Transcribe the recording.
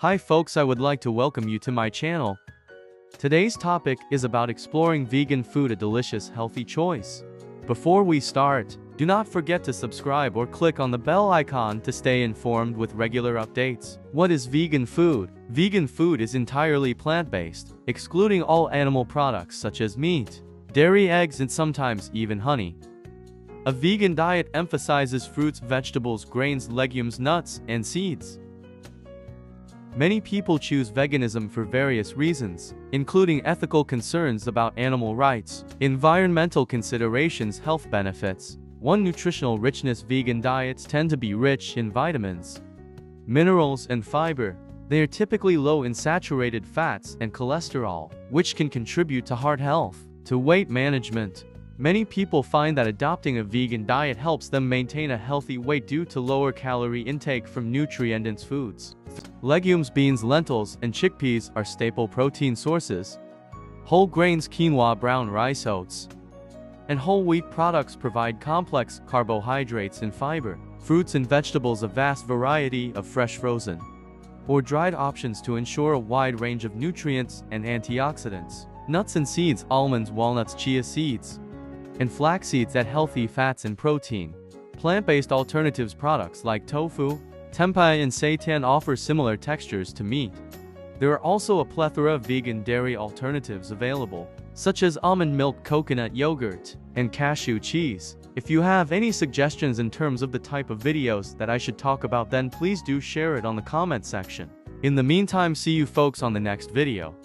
Hi folks, I would like to welcome you to my channel. Today's topic is about exploring vegan food, a delicious, healthy choice. Before we start, do not forget to subscribe or click on the bell icon to stay informed with regular updates. What is vegan food? Vegan food is entirely plant-based, excluding all animal products such as meat, dairy, eggs, and sometimes even honey. A vegan diet emphasizes fruits, vegetables, grains, legumes, nuts, and seeds. Many people choose veganism for various reasons, including ethical concerns about animal rights, environmental considerations, health benefits. Nutritional richness. Vegan diets tend to be rich in vitamins, minerals, and fiber. They are typically low in saturated fats and cholesterol, which can contribute to heart health. Weight management. Many people find that adopting a vegan diet helps them maintain a healthy weight due to lower calorie intake from nutrient-dense foods. Legumes, beans, lentils, and chickpeas are staple protein sources. Whole grains, quinoa, brown rice, oats, and whole wheat products provide complex carbohydrates and fiber. Fruits and vegetables, a vast variety of fresh, frozen, or dried options to ensure a wide range of nutrients and antioxidants. Nuts and seeds, almonds, walnuts, chia seeds, and flax seeds add healthy fats and protein. Plant-based alternatives, products like tofu, tempeh, and seitan offer similar textures to meat. There are also a plethora of vegan dairy alternatives available, such as almond milk, coconut yogurt, and cashew cheese. If you have any suggestions in terms of the type of videos that I should talk about, then please do share it on the comment section. In the meantime, see you folks on the next video.